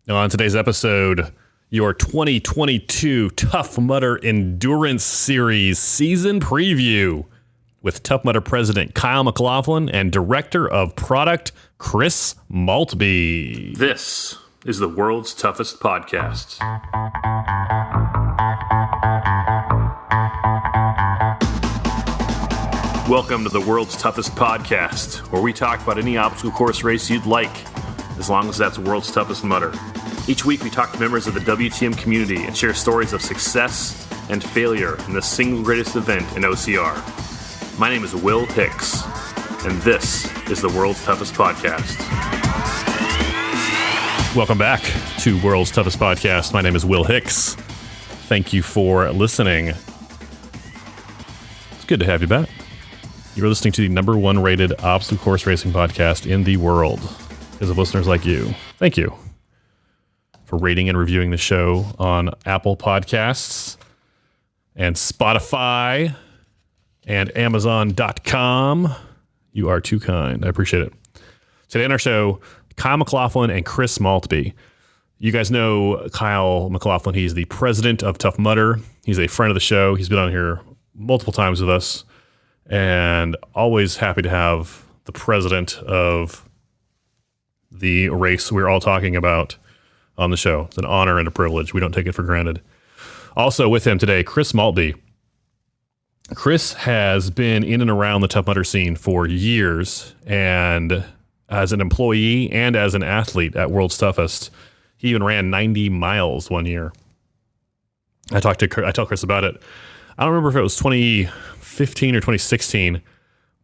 On today's episode, your 2022 Tough Mudder Endurance Series season preview with Tough Mudder President Kyle McLaughlin and Director of Product Chris Maltbie. This is the world's toughest podcast. Welcome to the world's toughest podcast, where we talk about any obstacle course race you'd like, as long as that's world's toughest mudder. Each week we talk to members of the WTM community and share stories of success and failure in the single greatest event in OCR. My name is Will Hicks, and this is the world's toughest podcast. Welcome back to World's Toughest Podcast. My name is Will Hicks. Thank you for listening. It's good to have you back. You're listening to the number one rated obstacle course racing podcast in the world. Because of listeners like you. Thank you for rating and reviewing the show on Apple Podcasts and Spotify and Amazon.com. You are too kind. I appreciate it. Today on our show, Kyle McLaughlin and Chris Maltbie. You guys know Kyle McLaughlin. He's the president of Tough Mudder. He's a friend of the show. He's been on here multiple times with us, and always happy to have the president of the race we're all talking about on the show. It's an honor and a privilege. We don't take it for granted. Also with him today, Chris Maltbie. Chris has been in and around the Tough Mudder scene for years, and as an employee and as an athlete at World's Toughest, he even ran 90 miles one year. I tell Chris about it. I don't remember if it was 2015 or 2016,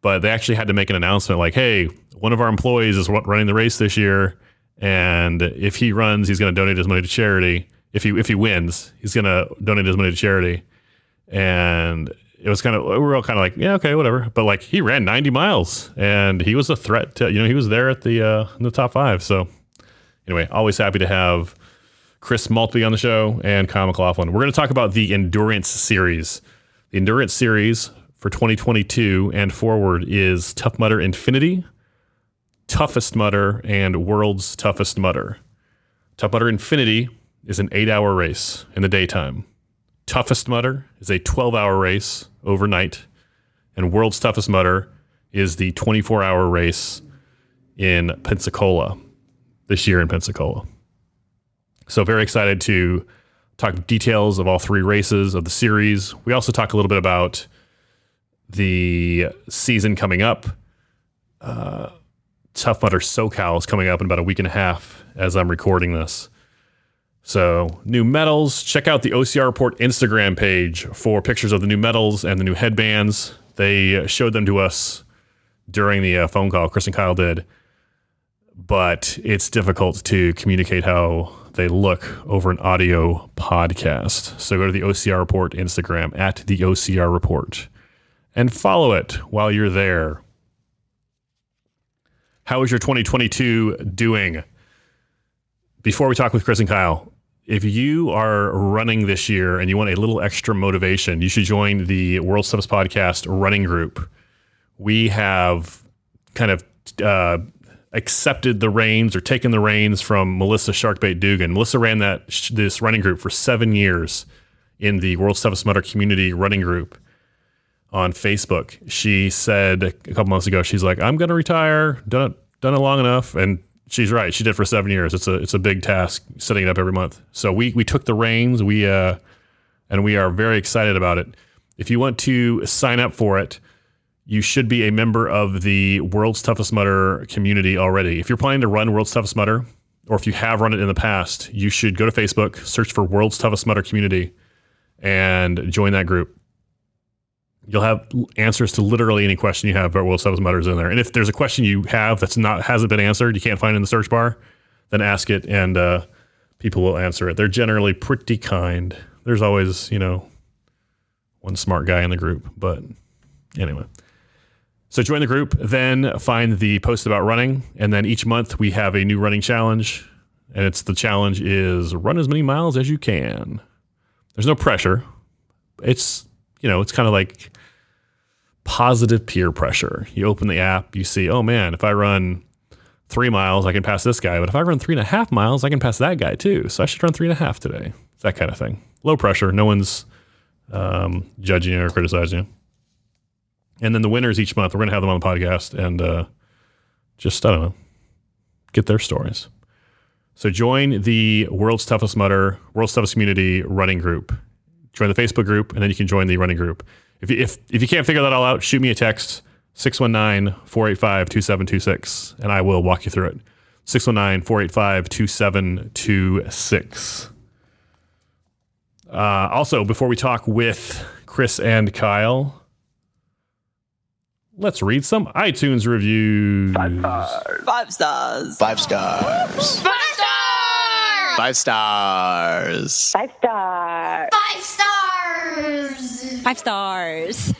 but they actually had to make an announcement like, hey, one of our employees is running the race this year, and if he runs, he's going to donate his money to charity. If he wins, he's going to donate his money to charity. And it was we were all kind of like, yeah, okay, whatever. But like, he ran 90 miles, and he was a threat to, he was there at the in the top 5. So anyway, always happy to have Chris Maltbie on the show and Kyle McLaughlin. We're going to talk about the Endurance Series. The Endurance Series for 2022 and forward is Tough Mudder Infinity, Toughest Mudder, and World's Toughest Mudder. Tough Mudder Infinity is an 8-hour race in the daytime. Toughest Mudder is a 12-hour race overnight. And World's Toughest Mudder is the 24-hour race in Pensacola, this year in Pensacola. So very excited to talk details of all 3 races of the series. We also talk a little bit about the season coming up. Tough Mudder SoCal is coming up in about a week and a half as I'm recording this. So new medals. Check out the OCR Report Instagram page for pictures of the new medals and the new headbands. They showed them to us during the phone call Chris and Kyle did, but it's difficult to communicate how they look over an audio podcast. So go to the OCR Report Instagram at the OCR Report and follow it while you're there. How is your 2022 doing? Before we talk with Chris and Kyle, if you are running this year and you want a little extra motivation, you should join the World's Toughest Podcast running group. We have kind of accepted the reins or taken the reins from Melissa Sharkbait Dugan. Melissa ran this running group for 7 years in the World's Toughest Mudder community running group on Facebook. She said a couple months ago, she's like, I'm going to retire, done it long enough. And she's right. She did for 7 years. It's a big task setting it up every month. So we took the reins, and we are very excited about it. If you want to sign up for it, you should be a member of the World's Toughest Mudder community already. If you're planning to run World's Toughest Mudder, or if you have run it in the past, you should go to Facebook, search for World's Toughest Mudder community, and join that group. You'll have answers to literally any question you have about World's Toughest Mudders in there. And if there's a question you have hasn't been answered, you can't find it in the search bar, then ask it, and people will answer it. They're generally pretty kind. There's always, one smart guy in the group. But anyway. So join the group, then find the post about running, and then each month we have a new running challenge, and the challenge is run as many miles as you can. There's no pressure. It's kind of like positive peer pressure. You open the app, you see, oh man, if I run 3 miles, I can pass this guy. But if I run 3.5 miles, I can pass that guy too. So I should run 3.5 today. It's that kind of thing. Low pressure. No one's judging you or criticizing you. And then the winners each month, we're going to have them on the podcast and just, I don't know, get their stories. So join the World's Toughest Mudder, World's Toughest Community running group. Join the Facebook group, and then you can join the running group. If you can't figure that all out, shoot me a text, 619-485-2726, and I will walk you through it. 619-485-2726. Also, before we talk with Chris and Kyle, let's read some iTunes reviews. 5 stars. 5 stars. 5 stars. 5 stars. 5 stars. 5 stars. 5 stars. 5 stars.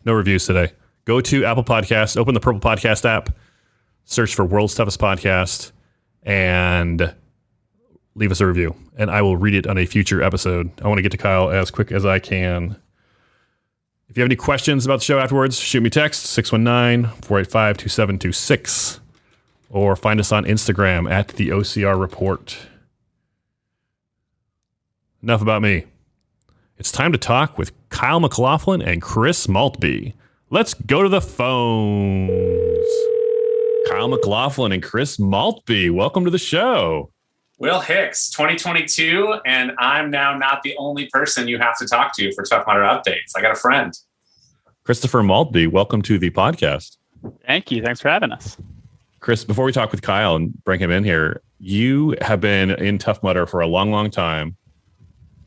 No reviews today. Go to Apple Podcasts, open the Purple Podcast app, search for World's Toughest Podcast, and leave us a review. And I will read it on a future episode. I want to get to Kyle as quick as I can. If you have any questions about the show afterwards, shoot me a text, 619-485-2726. Or find us on Instagram at the OCR Report. Enough about me. It's time to talk with Kyle McLaughlin and Chris Maltbie. Let's go to the phones. Kyle McLaughlin and Chris Maltbie, welcome to the show. Will Hicks, 2022, and I'm now not the only person you have to talk to for Tough Mudder updates. I got a friend. Christopher Maltbie, welcome to the podcast. Thank you. Thanks for having us. Chris, before we talk with Kyle and bring him in here, you have been in Tough Mudder for a long, long time,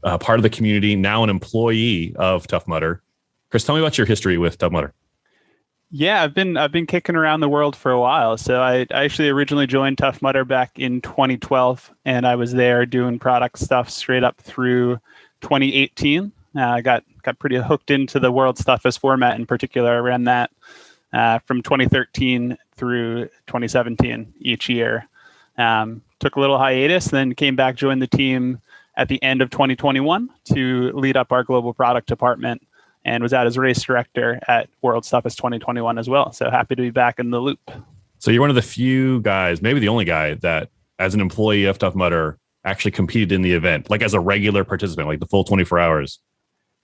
part of the community, now an employee of Tough Mudder. Chris, tell me about your history with Tough Mudder. Yeah, I've been kicking around the world for a while. So I actually originally joined Tough Mudder back in 2012, and I was there doing product stuff straight up through 2018. I got pretty hooked into the World's Toughest format in particular. I ran that from 2013 through 2017 each year. Took a little hiatus, then came back, joined the team at the end of 2021 to lead up our global product department, and was out as race director at World's Toughest 2021 as well. So happy to be back in the loop. So you're one of the few guys, maybe the only guy, that as an employee of Tough Mudder actually competed in the event, like as a regular participant, like the full 24 hours.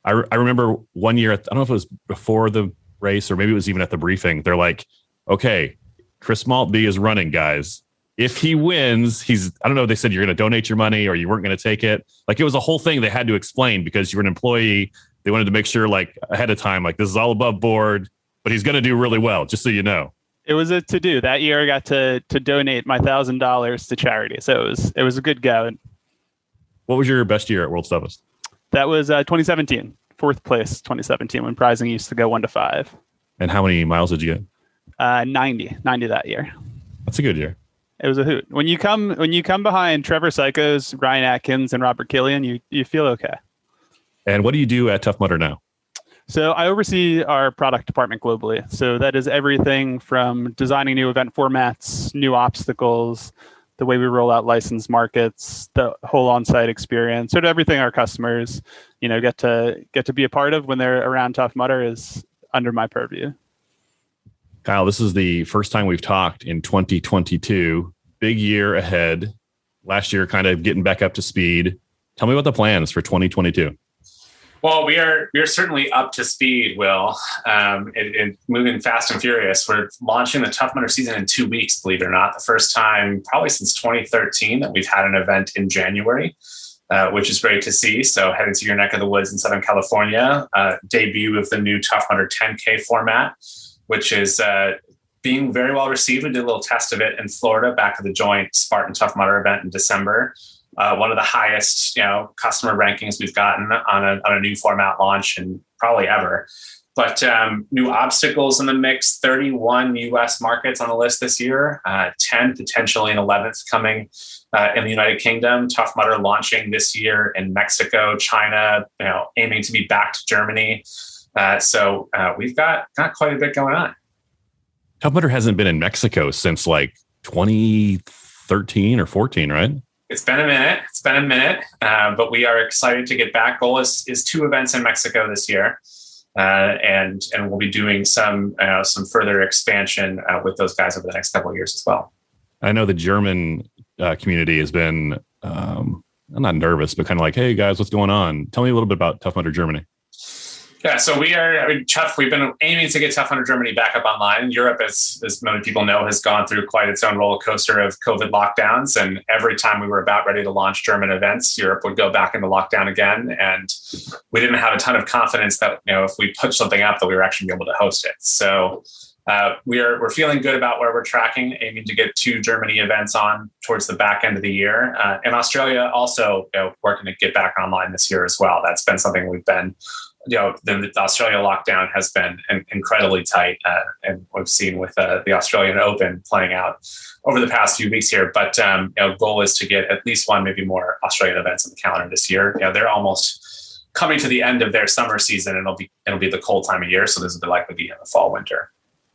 I remember one year, I don't know if it was before the race or maybe it was even at the briefing. They're like, okay, Chris Maltbie is running, guys. If he wins, I don't know, they said you're going to donate your money or you weren't going to take it. Like it was a whole thing they had to explain because you were an employee. They wanted to make sure like ahead of time, like this is all above board, but he's going to do really well, just so you know. It was a to-do. That year I got to donate my $1,000 to charity. So it was a good go. What was your best year at World's Toughest? That was 2017, 4th place 2017, when prizing used to go 1 to 5. And how many miles did you get? 90 that year. That's a good year. It was a hoot. When you come behind Trevor Psychos, Ryan Atkins, and Robert Killian, you feel okay. And what do you do at Tough Mudder now? So I oversee our product department globally. So that is everything from designing new event formats, new obstacles, the way we roll out licensed markets, the whole on-site experience, sort of everything our customers, get to be a part of when they're around Tough Mudder is under my purview. Kyle, this is the first time we've talked in 2022. Big year ahead. Last year, kind of getting back up to speed. Tell me about the plans for 2022. Well, we are certainly up to speed, Will, and moving fast and furious. We're launching the Tough Mudder season in 2 weeks, believe it or not. The first time probably since 2013 that we've had an event in January, which is great to see. So heading to your neck of the woods in Southern California, debut of the new Tough Mudder 10K format, which is being very well received. We did a little test of it in Florida back at the joint Spartan Tough Mudder event in December. One of the highest, customer rankings we've gotten on a new format launch and probably ever. But new obstacles in the mix, 31 U.S. markets on the list this year, 10 potentially an 11th coming in the United Kingdom. Tough Mudder launching this year in Mexico, China, aiming to be back to Germany. So we've got quite a bit going on. Tough Mudder hasn't been in Mexico since like 2013 or 14, right? It's been a minute, but we are excited to get back. Goal is 2 events in Mexico this year. and we'll be doing some further expansion with those guys over the next couple of years as well. I know the German community has been, I'm not nervous, but kind of like, hey guys, what's going on? Tell me a little bit about Tough Mudder Germany. Yeah, so we've been aiming to get Tough Mudder Germany back up online. Europe, as many people know, has gone through quite its own roller coaster of COVID lockdowns. And every time we were about ready to launch German events, Europe would go back into lockdown again. And we didn't have a ton of confidence that, if we put something up, that we were actually able to host it. So we're feeling good about where we're tracking, aiming to get 2 Germany events on towards the back end of the year. And Australia also working to get back online this year as well. That's been something we've been, the Australia lockdown has been incredibly tight, and we've seen with the Australian Open playing out over the past few weeks here. But goal is to get at least 1, maybe more Australian events in the calendar this year. They're almost coming to the end of their summer season, and it'll be the cold time of year. So this will likely be in the fall, winter.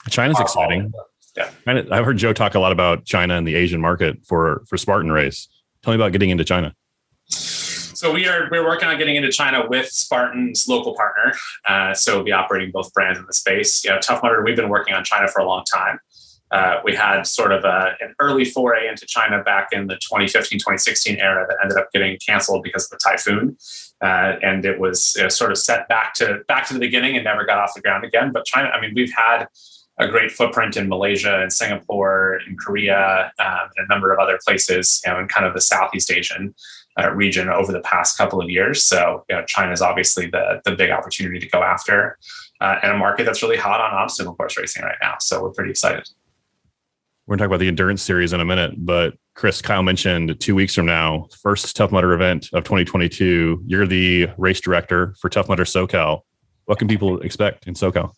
China's exciting. Yeah, I've heard Joe talk a lot about China and the Asian market for Spartan Race. Tell me about getting into China. So we're working on getting into China with Spartan's local partner. So we'll be operating both brands in the space. Tough Mudder, we've been working on China for a long time. We had sort of an early foray into China back in the 2015, 2016 era that ended up getting canceled because of the typhoon. And it was sort of set back to the beginning and never got off the ground again. But China, we've had a great footprint in Malaysia and Singapore, in Korea, and a number of other places, in kind of the Southeast Asian region over the past couple of years. So, China is obviously the big opportunity to go after, and a market that's really hot on obstacle course racing right now. So we're pretty excited. We're going to talk about the endurance series in a minute, but Chris, Kyle mentioned 2 weeks from now, first Tough Mudder event of 2022. You're the race director for Tough Mudder SoCal. What can people expect in SoCal?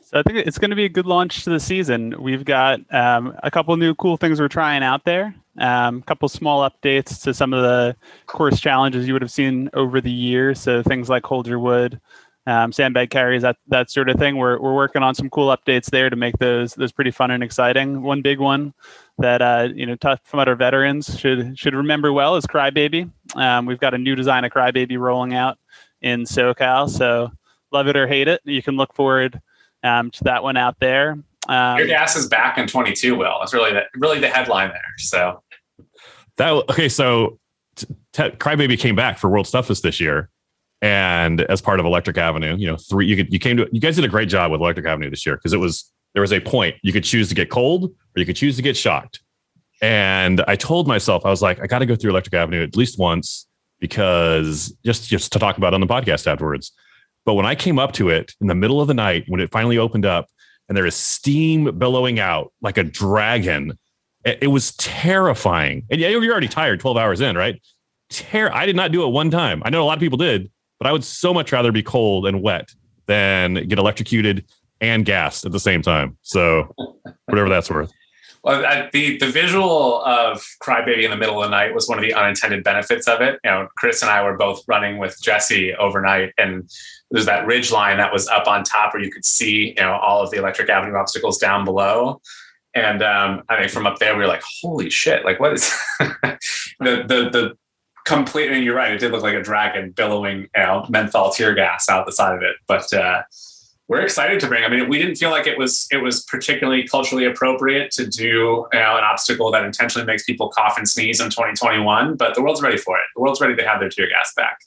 So I think it's going to be a good launch to the season. We've got a couple new cool things we're trying out there. A couple small updates to some of the course challenges you would have seen over the years. So things like hold your wood, sandbag carries, that sort of thing. We're working on some cool updates there to make those pretty fun and exciting. One big one that Tough Mudder veterans should remember well is Crybaby. We've got a new design of Crybaby rolling out in SoCal. So love it or hate it, you can look forward to that one out there. Your gas is back in 22, Will. That's really the headline there. So Crybaby came back for World's Toughest this year, and as part of Electric Avenue, you guys did a great job with Electric Avenue this year, because there was a point you could choose to get cold or you could choose to get shocked. And I told myself, I was like, I got to go through Electric Avenue at least once, because just to talk about it on the podcast afterwards. But when I came up to it in the middle of the night, when it finally opened up and there is steam billowing out like a dragon, it was terrifying. And yeah, you're already tired 12 hours in, right? I did not do it one time. I know a lot of people did, but I would so much rather be cold and wet than get electrocuted and gassed at the same time. So whatever that's worth. Well, the visual of Crybaby in the middle of the night was one of the unintended benefits of it. Chris and I were both running with Jesse overnight, and there's that ridge line that was up on top where you could see, all of the Electric Avenue obstacles down below. And I think from up there, we were like, holy shit, like what is the complete, and you're right, it did look like a dragon billowing, menthol tear gas out the side of it. But we're excited to bring. We didn't feel like it was particularly culturally appropriate to do an obstacle that intentionally makes people cough and sneeze in 2021, but the world's ready for it. The world's ready to have their tear gas back.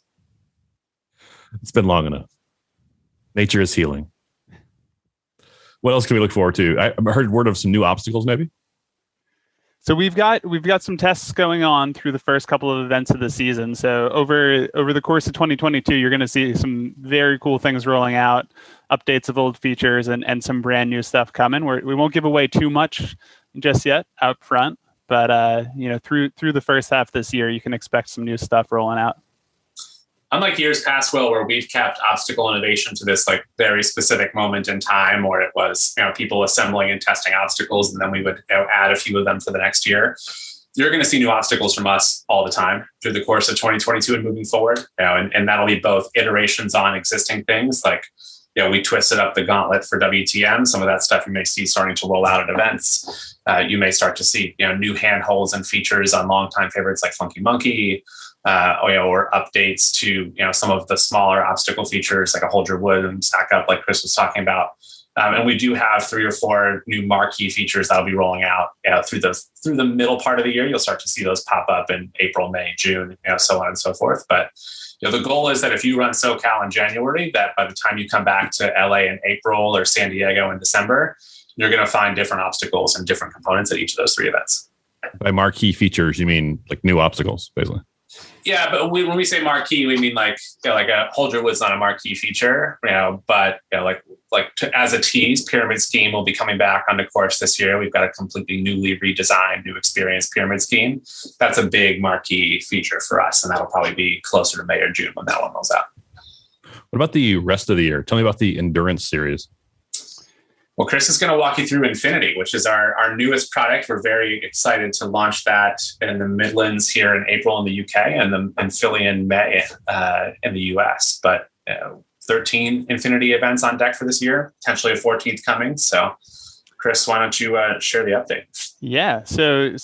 It's been long enough. Nature is healing. What else can we look forward to? I heard word of some new obstacles, maybe. So we've got some tests going on through the first couple of events of the season. So over the course of 2022, you're going to see some very cool things rolling out, updates of old features, and some brand new stuff coming. We won't give away too much just yet out front, but through the first half of this year, you can expect some new stuff rolling out. Unlike years past, Will, where we've kept obstacle innovation to this like very specific moment in time, where it was people assembling and testing obstacles, and then we would add a few of them for the next year. You're going to see new obstacles from us all the time through the course of 2022 and moving forward. And that'll be both iterations on existing things like we twisted up the gauntlet for WTM. Some of that stuff you may see starting to roll out at events. You may start to see, new handholds and features on longtime favorites like Funky Monkey, or updates to, some of the smaller obstacle features like a hold your wood and stack up like Chris was talking about. And we do have 3 or 4 new marquee features that'll be rolling out through the middle part of the year. You'll start to see those pop up in April, May, June, so on and so forth. But the goal is that if you run SoCal in January, that by the time you come back to LA in April or San Diego in December, you're going to find different obstacles and different components at each of those 3 events. By marquee features, you mean like new obstacles, basically? Yeah, but when we say marquee, we mean like a hold your wood's not a marquee feature, but as a tease, Pyramid Scheme will be coming back on the course this year. We've got a completely newly redesigned, new experience Pyramid Scheme. That's a big marquee feature for us, and that'll probably be closer to May or June when that one rolls out. What about the rest of the year? Tell me about the Endurance Series. Well, Chris is going to walk you through Infinity, which is our newest product. We're very excited to launch that in the Midlands here in April in the UK and Philly in May in the US. But 13 Infinity events on deck for this year, potentially a 14th coming. So, Chris, why don't you share the update? Yeah, so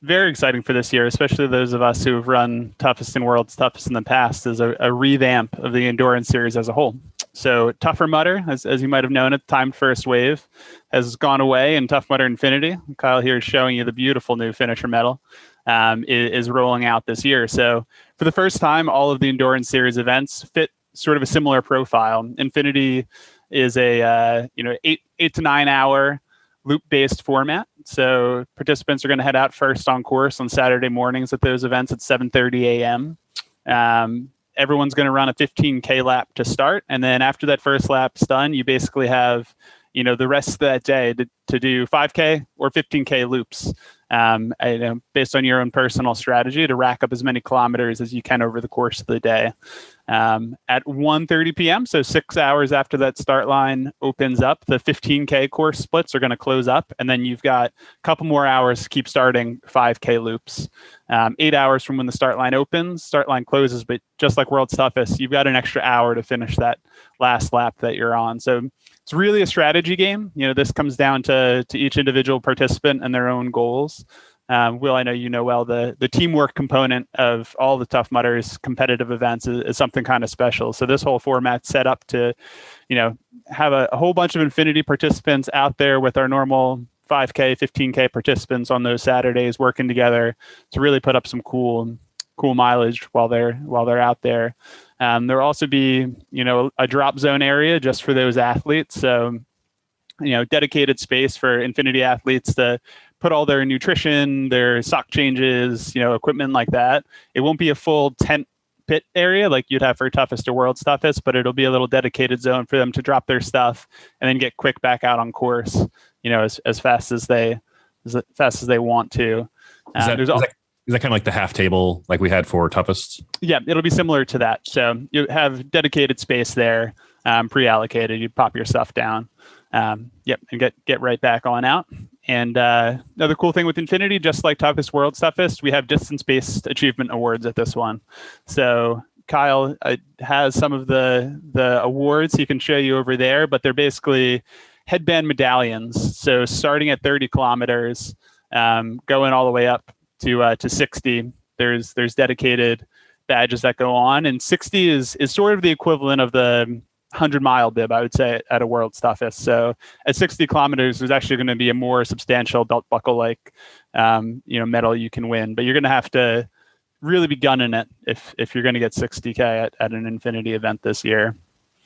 very exciting for this year, especially those of us who have run Toughest in World's Toughest in the past, is a revamp of the Endurance Series as a whole. So Tougher Mudder, as you might have known it, timed first wave, has gone away, and Tough Mudder Infinity, Kyle here is showing you the beautiful new finisher medal, is rolling out this year. So for the first time, all of the Endurance Series events fit sort of a similar profile. Infinity is a 8 to 9 hour loop-based format. So participants are going to head out first on course on Saturday mornings at those events at 7:30 a.m. Everyone's going to run a 15K lap to start. And then after that first lap's done, you basically have, the rest of that day to do 5K or 15K loops, based on your own personal strategy to rack up as many kilometers as you can over the course of the day. At 1:30 p.m., so 6 hours after that start line opens up, the 15K course splits are going to close up, and then you've got a couple more hours to keep starting 5K loops. 8 hours from when the start line opens, start line closes, but just like World's Toughest, you've got an extra hour to finish that last lap that you're on. So it's really a strategy game. This comes down to each individual participant and their own goals. Will, I know you know well, the teamwork component of all the Tough Mudders competitive events is something kind of special. So this whole format's set up to, have a whole bunch of Infinity participants out there with our normal 5K, 15K participants on those Saturdays working together to really put up some cool mileage while they're out there. There'll also be, a drop zone area just for those athletes. So, dedicated space for Infinity athletes to put all their nutrition, their sock changes, equipment like that. It won't be a full tent pit area like you'd have for Toughest or World's Toughest, but it'll be a little dedicated zone for them to drop their stuff and then get quick back out on course, as fast as they want to. Is that kind of like the half table like we had for Toughest? Yeah, it'll be similar to that. So you have dedicated space there, pre-allocated. You pop your stuff down, and get right back on out. And another cool thing with Infinity, just like Toughest World's Toughest, we have distance-based achievement awards at this one. So Kyle has some of the awards he can show you over there, but they're basically headband medallions. So starting at 30 kilometers, going all the way up to 60, there's dedicated badges that go on, and 60 is sort of the equivalent of the 100-mile bib, I would say, at a World's Toughest. So at 60 kilometers, there's actually going to be a more substantial belt buckle like medal you can win, but you're going to have to really be gunning it if you're going to get 60K at an Infinity event this year.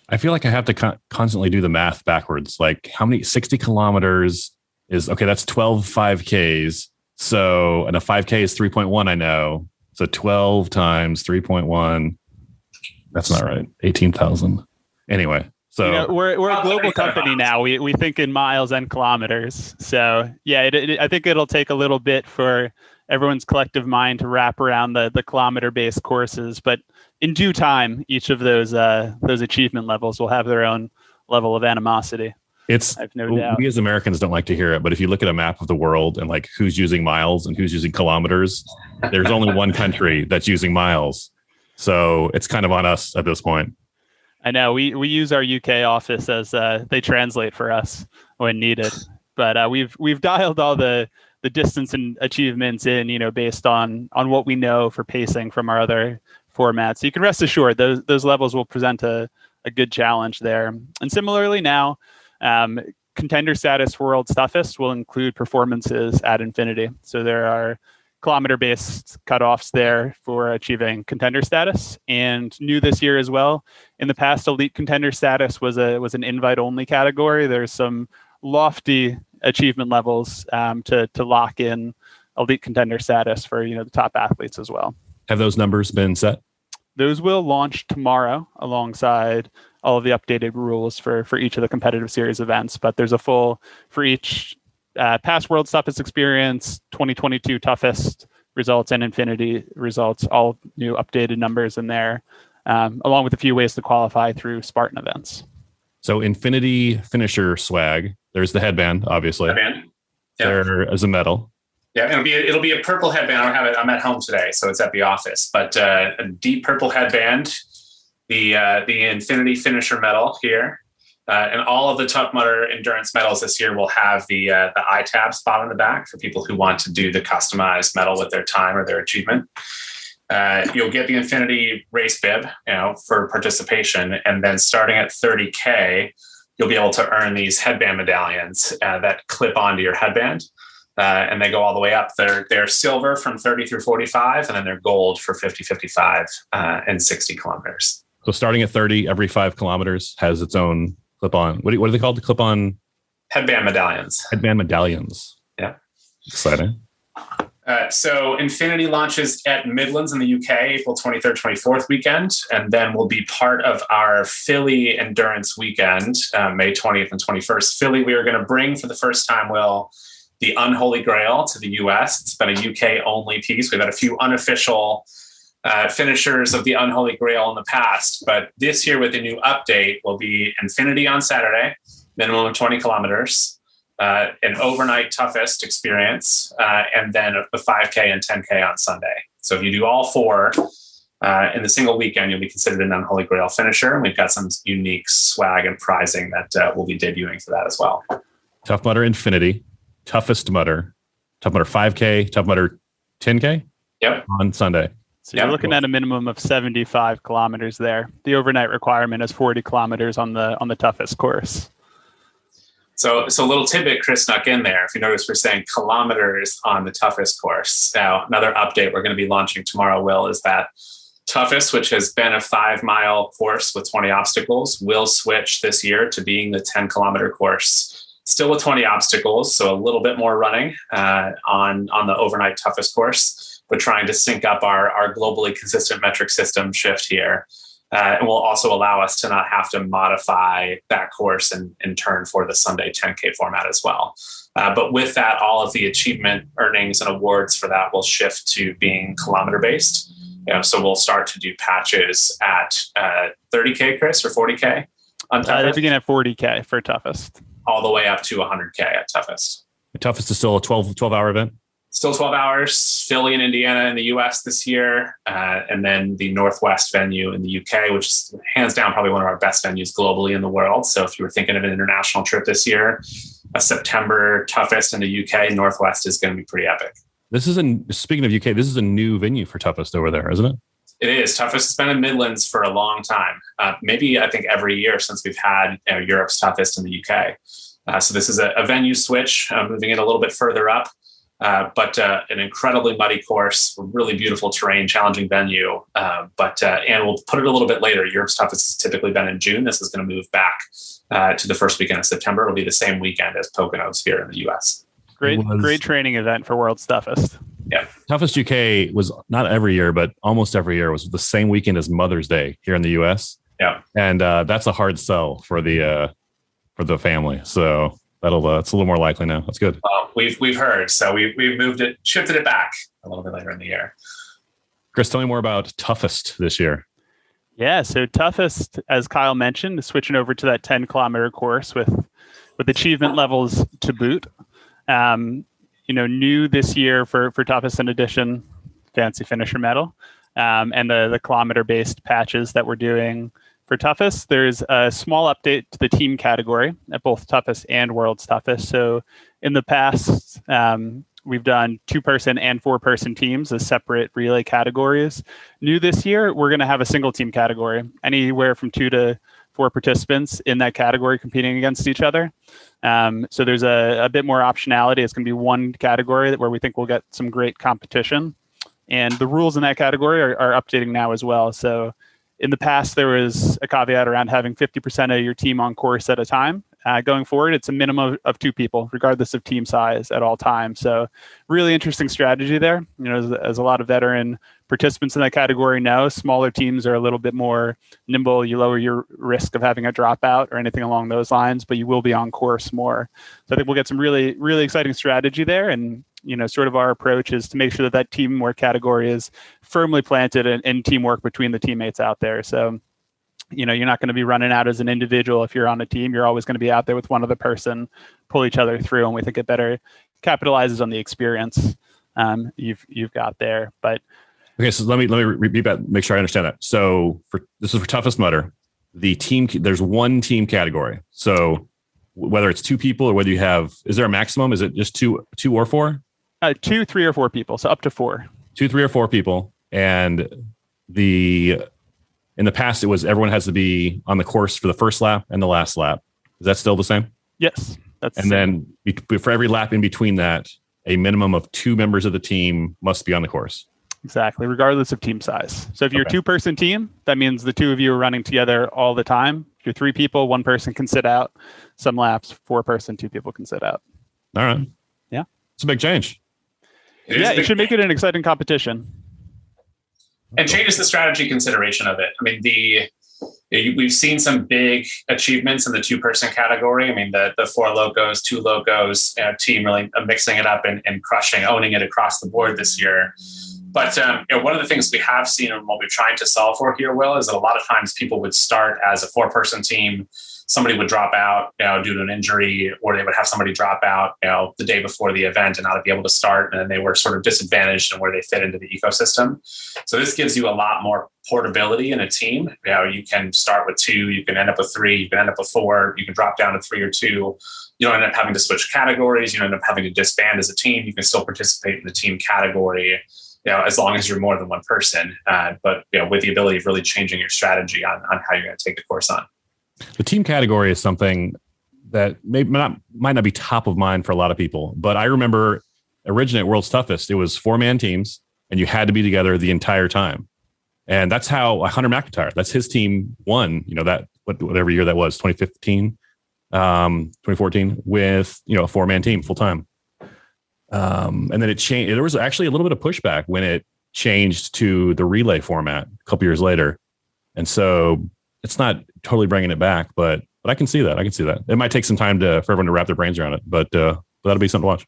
I feel like I have to constantly do the math backwards. Like how many 60 kilometers is, okay, that's 12 5Ks. So, and a 5K is 3.1, I know. So 12 times 3.1, that's not right. 18,000. Anyway, so we're a global company now. We think in miles and kilometers. So yeah, I think it'll take a little bit for everyone's collective mind to wrap around the kilometer-based courses. But in due time, each of those achievement levels will have their own level of animosity. I've no doubt. We as Americans don't like to hear it, but if you look at a map of the world and like who's using miles and who's using kilometers, there's only one country that's using miles. So it's kind of on us at this point. I know we use our UK office as they translate for us when needed, but we've dialed all the distance and achievements in, based on what we know for pacing from our other formats. So you can rest assured those levels will present a good challenge there. And similarly now, contender status for World's Toughest will include performances at infinity. So there are kilometer-based cutoffs there for achieving contender status. And new this year as well, in the past, elite contender status was an invite-only category. There's some lofty achievement levels to lock in elite contender status for the top athletes as well. Have those numbers been set? Those will launch tomorrow alongside all of the updated rules for each of the competitive series events. But there's a full for each past World's Toughest experience, 2022 toughest results, and infinity results, all new updated numbers in there, along with a few ways to qualify through Spartan events. So infinity finisher swag. There's the headband, obviously. Headband. Yeah. There is a medal. Yeah, it'll be a purple headband. I don't have it. I'm at home today, so it's at the office. But a deep purple headband, the Infinity Finisher medal here, and all of the Tough Mudder endurance medals this year will have the I-tab spot on the back for people who want to do the customized medal with their time or their achievement. You'll get the Infinity race bib, for participation, and then starting at 30K, you'll be able to earn these headband medallions that clip onto your headband. And they go all the way up. They're silver from 30 through 45, and then they're gold for 50, 55, and 60 kilometers. So starting at 30, every 5 kilometers has its own clip-on. What are they called? The clip-on? Headband medallions. Headband medallions. Yeah. Exciting. So Infinity launches at Midlands in the UK, April 23rd, 24th weekend, and then will be part of our Philly Endurance Weekend, May 20th and 21st. Philly, we are going to bring for the first time, the Unholy Grail to the US. It's been a UK only piece. We've had a few unofficial finishers of the Unholy Grail in the past, but this year with the new update will be Infinity on Saturday, minimum of 20 kilometers, an overnight toughest experience, and then the 5K and 10K on Sunday. So if you do all 4 in the single weekend, you'll be considered an Unholy Grail finisher. And we've got some unique swag and prizing that we'll be debuting for that as well. Tough Mudder Infinity. Toughest Mudder, Tough Mudder 5K, Tough Mudder 10K. Yep. On Sunday. So you're looking at a minimum of 75 kilometers there. The overnight requirement is 40 kilometers on the toughest course. So a little tidbit Chris snuck in there. If you notice, we're saying kilometers on the toughest course. Now, another update we're going to be launching tomorrow, Will, is that toughest, which has been a 5-mile course with 20 obstacles, will switch this year to being the 10-kilometer course. Still with 20 obstacles, so a little bit more running on the overnight toughest course, but trying to sync up our globally consistent metric system shift here. And will also allow us to not have to modify that course in turn for the Sunday 10K format as well. But with that, all of the achievement earnings and awards for that will shift to being kilometer-based. So we'll start to do patches at 30K, Chris, or 40K on toughest? They begin at 40K for toughest. All the way up to 100K at toughest. The toughest is still a 12-hour event? Still 12 hours. Philly and Indiana in the US this year. And then the Northwest venue in the UK, which is hands down probably one of our best venues globally in the world. So if you were thinking of an international trip this year, a September toughest in the UK, Northwest is going to be pretty epic. Speaking of UK, this is a new venue for toughest over there, isn't it? It is. Toughest has been in Midlands for a long time. Maybe I think every year since we've had Europe's toughest in the UK. So this is a venue switch, moving it a little bit further up, but an incredibly muddy course, really beautiful terrain, challenging venue. And we'll put it a little bit later. Europe's toughest has typically been in June. This is going to move back to the first weekend of September. It'll be the same weekend as Poconos here in the US. Great training event for World's Toughest. Yeah. Toughest UK was not every year, but almost every year was the same weekend as Mother's Day here in the US. Yeah. And that's a hard sell for the family. So it's a little more likely now. That's good. We've heard. So we've shifted it back a little bit later in the year. Chris, tell me more about toughest this year. Yeah. So toughest, as Kyle mentioned, is switching over to that 10-kilometer course with achievement levels to boot. New this year for toughest in addition, fancy finisher medal, and the kilometer based patches that we're doing For toughest, there's a small update to the team category at both toughest and world's toughest. So in the past, we've done 2-person and 4-person teams as separate relay categories. New this year, we're going to have a single team category, anywhere from 2 to 4 participants in that category competing against each other. So there's a bit more optionality. It's going to be one category where we think we'll get some great competition. And the rules in that category are updating now as well. So in the past, there was a caveat around having 50% of your team on course at a time. Going forward, it's a minimum of 2 people, regardless of team size at all times. So really interesting strategy there. You know, as a lot of veteran participants in that category know, smaller teams are a little bit more nimble. You lower your risk of having a dropout or anything along those lines, but you will be on course more. So I think we'll get some really, really exciting strategy there. And, you know, sort of our approach is to make sure that teamwork category is firmly planted in teamwork between the teammates out there. So, you know, you're not going to be running out as an individual if you're on a team. You're always going to be out there with one other person, pull each other through, and we think it better capitalizes on the experience you've got there. But okay, so let me repeat that, make sure I understand that. So this is for toughest mudder. The team, there's one team category. So whether it's 2 people or whether you have, is there a maximum? Is it just two or 4? 2, 3, or 4 people, so up to 4. 2, 3, or 4 people, and in the past, it was everyone has to be on the course for the first lap and the last lap. Is that still the same? Yes. And then for every lap in between that, a minimum of 2 members of the team must be on the course. Exactly, regardless of team size. So if you're a 2-person team, that means the 2 of you are running together all the time. If you're 3 people, 1 person can sit out. Some laps, 4-person, 2 people can sit out. All right. Yeah. It's a big change. It should make it an exciting competition. And changes the strategy consideration of it. I mean, we've seen some big achievements in the 2-person category. I mean, the 4 locos, 2 locos, team really mixing it up and crushing, owning it across the board this year. But one of the things we have seen and what we're trying to solve for here, Will, is that a lot of times people would start as a 4-person team. Somebody would drop out, due to an injury, or they would have somebody drop out, the day before the event and not be able to start. And then they were sort of disadvantaged in where they fit into the ecosystem. So this gives you a lot more portability in a team. You can start with 2, you can end up with 3, you can end up with 4, you can drop down to 3 or 2. You don't end up having to switch categories. You don't end up having to disband as a team. You can still participate in the team category, as long as you're more than 1 person. But with the ability of really changing your strategy on how you're going to take the course on. The team category is something that might not be top of mind for a lot of people, but I remember originally at World's Toughest, it was 4-man teams and you had to be together the entire time. And that's how Hunter McIntyre, that's his team won, that whatever year that was, 2015, 2014 with, a 4-man team full time. And then it changed. There was actually a little bit of pushback when it changed to the relay format a couple years later. And so it's not totally bringing it back, but I can see that. It might take some time for everyone to wrap their brains around it, but that'll be something to watch.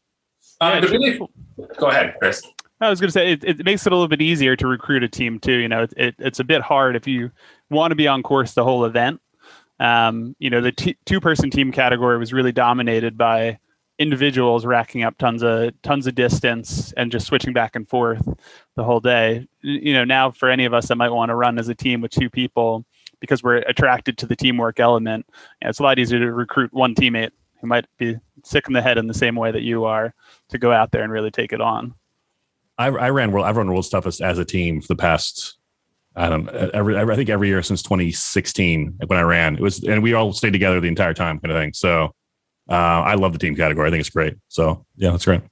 Go ahead, Chris. I was going to say it makes it a little bit easier to recruit a team too. It's a bit hard if you want to be on course the whole event. The 2-person team category was really dominated by individuals racking up tons of distance and just switching back and forth the whole day. Now for any of us that might want to run as a team with 2 people, because we're attracted to the teamwork element, it's a lot easier to recruit 1 teammate who might be sick in the head in the same way that you are to go out there and really take it on. I've run World's Toughest as a team for the past, I think every year since 2016 when I ran. And we all stayed together the entire time kind of thing. So I love the team category. I think it's great. So yeah, that's great.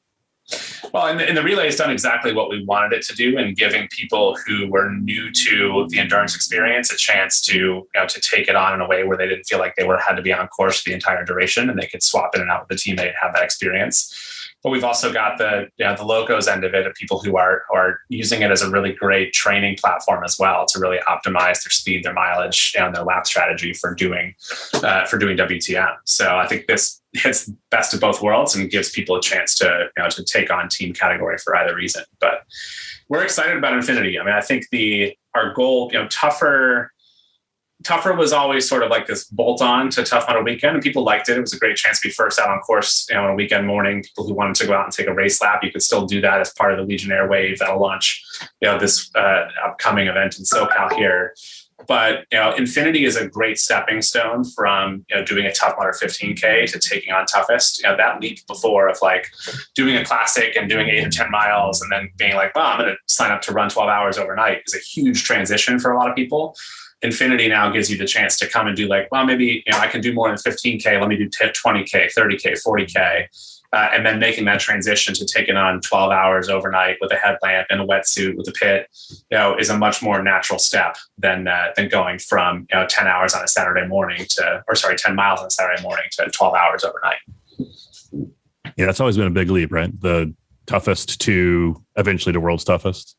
Well, and the relay has done exactly what we wanted it to do, in giving people who were new to the endurance experience a chance to take it on in a way where they didn't feel like they had to be on course the entire duration, and they could swap in and out with the teammate and have that experience. But we've also got the locos end of it, of people who are using it as a really great training platform as well to really optimize their speed, their mileage, and their lap strategy for doing WTM. So I think this hits the best of both worlds and gives people a chance to take on team category for either reason. But we're excited about Infinity. I mean, I think our goal, Tougher was always sort of like this bolt-on to Tough Mudder Weekend, and people liked it. It was a great chance to be first out on course, on a weekend morning. People who wanted to go out and take a race lap, you could still do that as part of the Legionnaire Wave that'll launch, this upcoming event in SoCal here. But Infinity is a great stepping stone from doing a Tough Mudder 15K to taking on Toughest. That leap before of like doing a classic and doing 8 or 10 miles and then being like, well, I'm going to sign up to run 12 hours overnight is a huge transition for a lot of people. Infinity now gives you the chance to come and do like, well, maybe I can do more than 15K. Let me do 20K, 30K, 40K. And then making that transition to taking on 12 hours overnight with a headlamp and a wetsuit with a pit, is a much more natural step than going from 10 hours on a Saturday morning 10 miles on a Saturday morning to 12 hours overnight. Yeah, that's always been a big leap, right? The toughest to eventually the world's toughest.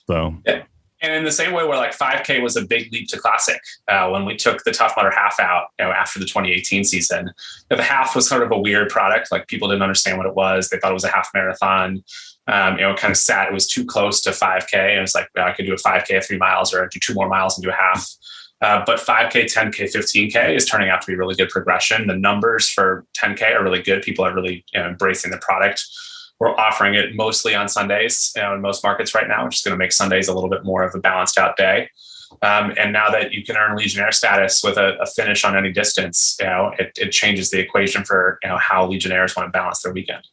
So. Yeah. And in the same way where like 5K was a big leap to classic, when we took the Tough Mudder half out, after the 2018 season, the half was sort of a weird product. Like people didn't understand what it was. They thought it was a half marathon. It kind of sat, it was too close to 5K. And it's like, I could do a 5K at 3 miles or do 2 more miles and do a half. But 5K, 10K, 15K is turning out to be really good progression. The numbers for 10K are really good. People are really embracing the product. We're offering it mostly on Sundays in most markets right now, which is going to make Sundays a little bit more of a balanced out day. And now that you can earn Legionnaire status with a finish on any distance, it changes the equation for how Legionnaires want to balance their weekend.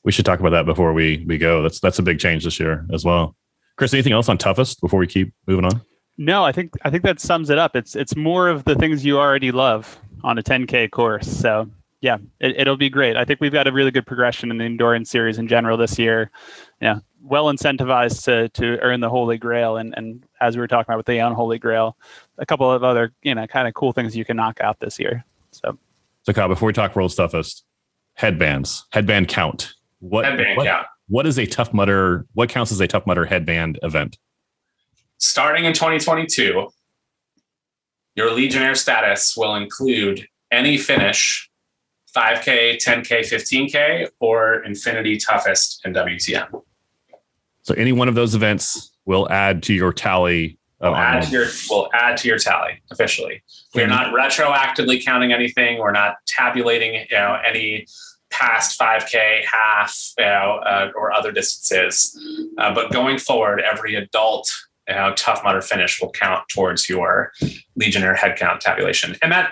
We should talk about that before we go. That's a big change this year as well. Chris, anything else on toughest before we keep moving on? No, I think that sums it up. It's more of the things you already love on a 10K course. So yeah, it'll be great. I think we've got a really good progression in the endurance series in general this year. Yeah, well incentivized to earn the Holy Grail, and as we were talking about with the Unholy Grail, a couple of other kind of cool things you can knock out this year. So Kyle, before we talk world's toughest, headband count. What is a Tough Mudder? What counts as a Tough Mudder headband event? Starting in 2022, your Legionnaire status will include any finish 5K, 10K, 15K, or Infinity Toughest in WTM. So any one of those events will add to your tally. Will add to your tally officially. We're not retroactively counting anything. We're not tabulating any past 5K, half, or other distances. But going forward, every adult Tough Mudder finish will count towards your Legionnaire head count tabulation. And that,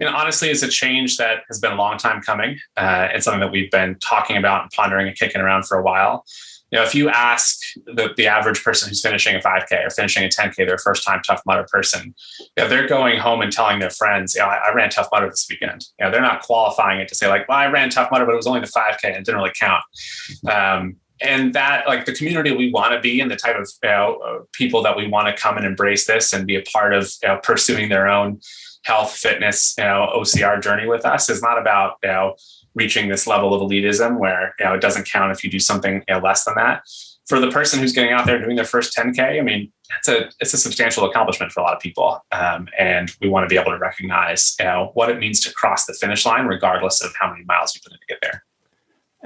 honestly, is a change that has been a long time coming. It's something that we've been talking about and pondering and kicking around for a while. If you ask the average person who's finishing a 5K or finishing a 10K, their first time Tough Mudder person, they're going home and telling their friends, I ran Tough Mudder this weekend. They're not qualifying it to say like, well, I ran Tough Mudder, but it was only the 5K and it didn't really count. And that, like, the community we want to be and the type of people that we want to come and embrace this and be a part of pursuing their own health, fitness, OCR journey with us is not about reaching this level of elitism where it doesn't count if you do something less than that. For the person who's getting out there doing their first 10K, I mean, it's a substantial accomplishment for a lot of people, and we want to be able to recognize what it means to cross the finish line, regardless of how many miles you put in to get there.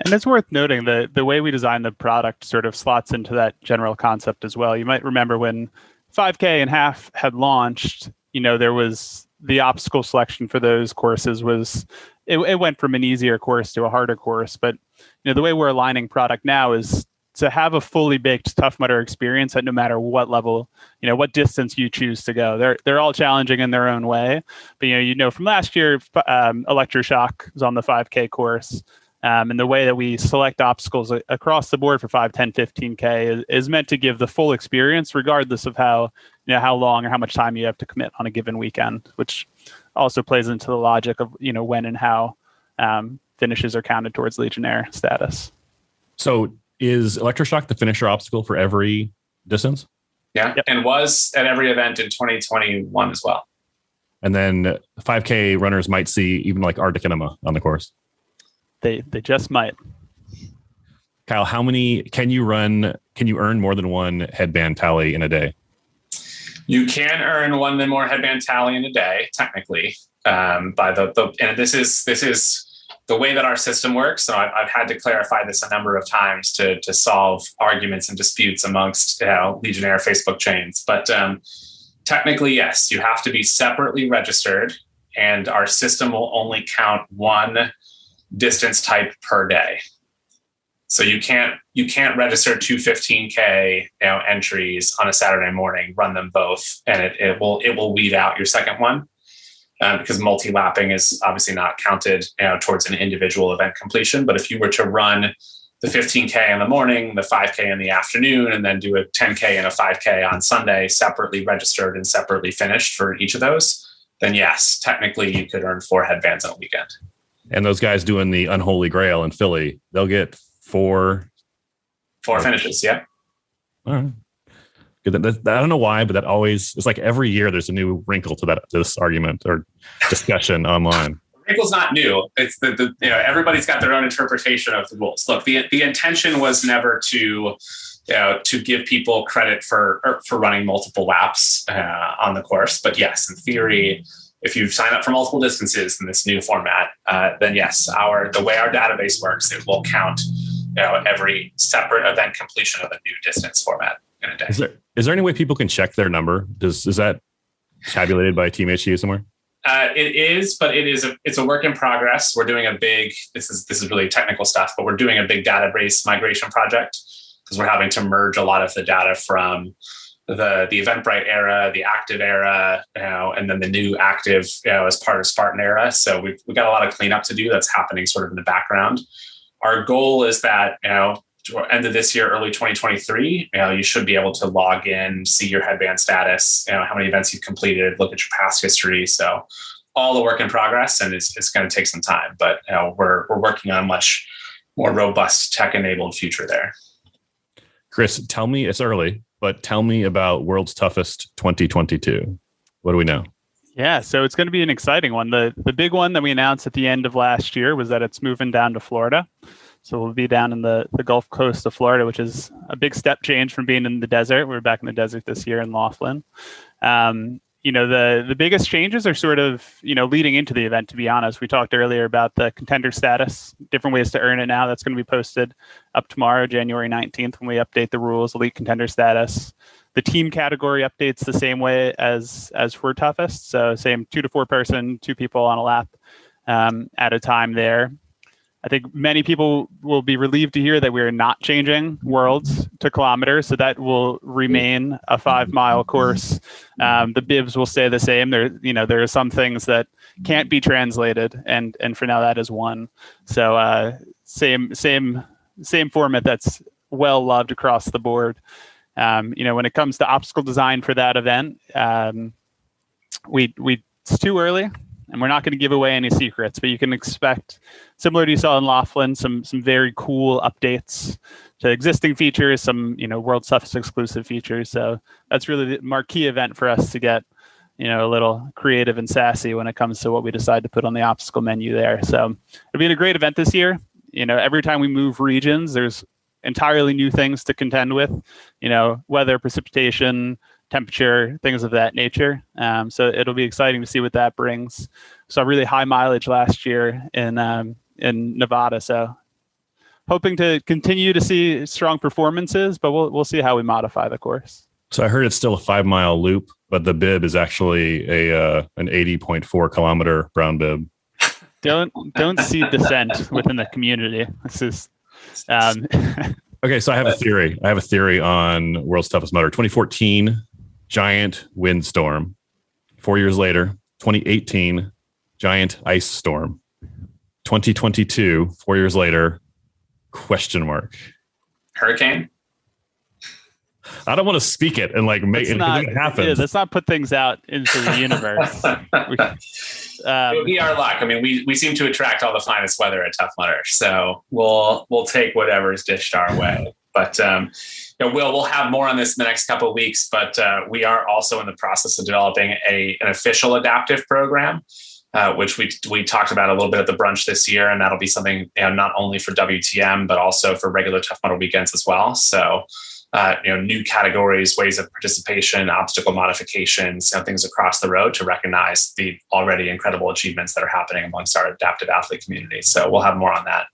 And it's worth noting that the way we design the product sort of slots into that general concept as well. You might remember when 5K and half had launched, there was the obstacle selection for those courses was, it went from an easier course to a harder course. But, the way we're aligning product now is to have a fully baked Tough Mudder experience at no matter what level, what distance you choose to go. They're all challenging in their own way. But, from last year, Electroshock was on the 5K course. And the way that we select obstacles across the board for 5, 10, 15K is meant to give the full experience, regardless of how long or how much time you have to commit on a given weekend, which also plays into the logic of, when and how finishes are counted towards Legionnaire status. So is Electroshock the finisher obstacle for every distance? Yeah, yep. And was at every event in 2021 as well. And then 5K runners might see even like Arctic Enema on the course. They just might. Kyle, how many can you earn more than one headband tally in a day? You can earn one more headband tally in a day, technically. And this is the way that our system works. So I've had to clarify this a number of times to solve arguments and disputes amongst Legionnaire Facebook chains. But technically, yes, you have to be separately registered, and our system will only count one distance type per day. So you can't register two 15K entries on a Saturday morning, run them both, and it will weed out your second one because multi-lapping is obviously not counted towards an individual event completion. But if you were to run the 15K in the morning, the 5K in the afternoon, and then do a 10K and a 5K on Sunday, separately registered and separately finished for each of those, then yes, technically you could earn 4 headbands on a weekend. And those guys doing the Unholy Grail in Philly, they'll get 4 finishes. Yeah. All right. Good. I don't know why, but that always, it's like every year there's a new wrinkle to this argument or discussion online. Wrinkle's not new. It's everybody's got their own interpretation of the rules. Look, the intention was never to give people credit for running multiple laps on the course. But yes, in theory, if you sign up for multiple distances in this new format, then yes, the way our database works, it will count every separate event completion of a new distance format in a day. Is there any way people can check their number? Is that tabulated by Team HU somewhere? It is, but it's a work in progress. We're doing this is really technical stuff, but we're doing a big database migration project because we're having to merge a lot of the data from the Eventbrite era, the active era, and then the new active as part of Spartan era. So we've got a lot of cleanup to do that's happening sort of in the background. Our goal is that end of this year, early 2023, you should be able to log in, see your headband status, how many events you've completed, look at your past history. So all the work in progress, and it's going to take some time, but we're working on a much more robust tech-enabled future there. Chris, tell me, it's early, but tell me about World's Toughest 2022. What do we know? Yeah, so it's going to be an exciting one. The big one that we announced at the end of last year was that it's moving down to Florida. So we'll be down in the Gulf Coast of Florida, which is a big step change from being in the desert. We're back in the desert this year in McLaughlin. The biggest changes are sort of, leading into the event, to be honest. We talked earlier about the contender status, different ways to earn it now. That's going to be posted up tomorrow, January 19th, when we update the rules, elite contender status. The team category updates the same way as for toughest. So same 2 to 4 person, 2 people on a lap at a time there. I think many people will be relieved to hear that we're not changing worlds to kilometers, so that will remain a 5-mile course. The bibs will stay the same. There are some things that can't be translated, and for now that is one. So same format that's well loved across the board. When it comes to obstacle design for that event, it's too early. And we're not going to give away any secrets, but you can expect, similar to you saw in Laughlin, some very cool updates to existing features, some World's Toughest exclusive features. So that's really the marquee event for us to get a little creative and sassy when it comes to what we decide to put on the obstacle menu there. So it'll be a great event this year. Every time we move regions, there's entirely new things to contend with. Weather, precipitation, temperature, things of that nature. So it'll be exciting to see what that brings. So really high mileage last year in Nevada. So hoping to continue to see strong performances, but we'll see how we modify the course. So I heard it's still a 5-mile loop, but the bib is actually an 80.4 kilometer brown bib. Don't see dissent within the community. This is okay. So I have a theory. I have a theory on World's Toughest Mudder. 2014. Giant windstorm. 4 years later, 2018, giant ice storm. 2022, 4 years later, question mark. Hurricane? I don't want to speak it and make it happen. Yeah, let's not put things out into the universe. It would be our luck. I mean, we seem to attract all the finest weather at Tough Mudder, so we'll take whatever is dished our way. But we'll have more on this in the next couple of weeks. But we are also in the process of developing an official adaptive program, which we talked about a little bit at the brunch this year, and that'll be something not only for WTM but also for regular Tough Mudder weekends as well. So new categories, ways of participation, obstacle modifications, things across the road to recognize the already incredible achievements that are happening amongst our adaptive athlete community. So we'll have more on that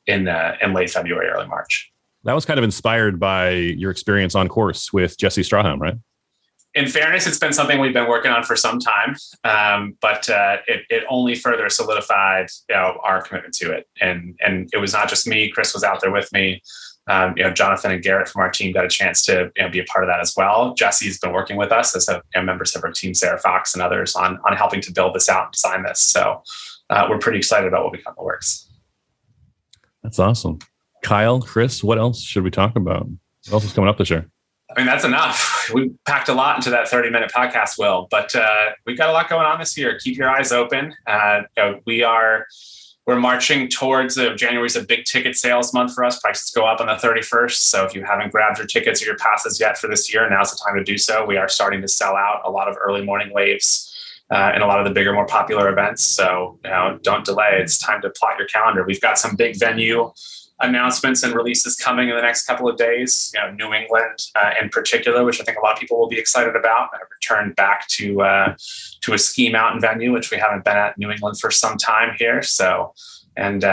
in late February, early March. That was kind of inspired by your experience on course with Jesse Strawham, right? In fairness, it's been something we've been working on for some time, but it only further solidified our commitment to it. And it was not just me. Chris was out there with me. Jonathan and Garrett from our team got a chance to be a part of that as well. Jesse's been working with us as members of our team, Sarah Fox and others, on helping to build this out and design this. So we're pretty excited about what we got in the works. That's awesome. Kyle, Chris, what else should we talk about? What else is coming up this year? I mean, that's enough. We packed a lot into that 30-minute podcast, Will, but we've got a lot going on this year. Keep your eyes open. We're marching towards January's a big ticket sales month for us. Prices go up on the 31st. So if you haven't grabbed your tickets or your passes yet for this year, now's the time to do so. We are starting to sell out a lot of early morning waves and a lot of the bigger, more popular events. So don't delay. It's time to plot your calendar. We've got some big venue announcements and releases coming in the next couple of days. New England in particular, which I think a lot of people will be excited about. I returned back to a ski mountain venue, which we haven't been at New England for some time here. So, and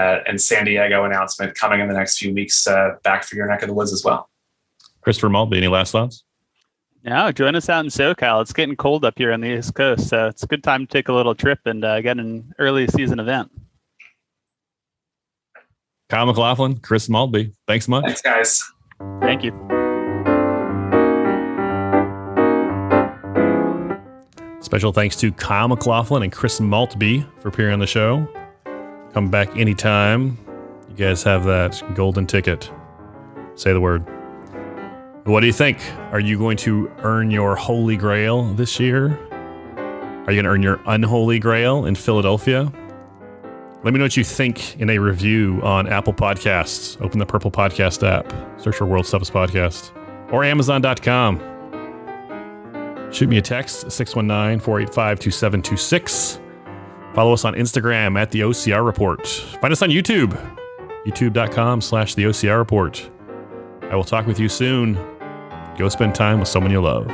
San Diego announcement coming in the next few weeks back for your neck of the woods as well. Christopher Maltbie, any last thoughts? No, join us out in SoCal. It's getting cold up here on the East Coast, so it's a good time to take a little trip and get an early season event. Kyle McLaughlin, Chris Maltbie, thanks much. Thanks, guys. Thank you. Special thanks to Kyle McLaughlin and Chris Maltbie for appearing on the show. Come back anytime. You guys have that golden ticket. Say the word. What do you think? Are you going to earn your Holy Grail this year? Are you going to earn your unholy Grail in Philadelphia? Let me know what you think in a review on Apple Podcasts. Open the Purple Podcast app. Search for World's Toughest Podcast. Or Amazon.com. Shoot me a text, 619-485-2726. Follow us on Instagram at The OCR Report. Find us on YouTube. YouTube.com/The OCR Report. I will talk with you soon. Go spend time with someone you love.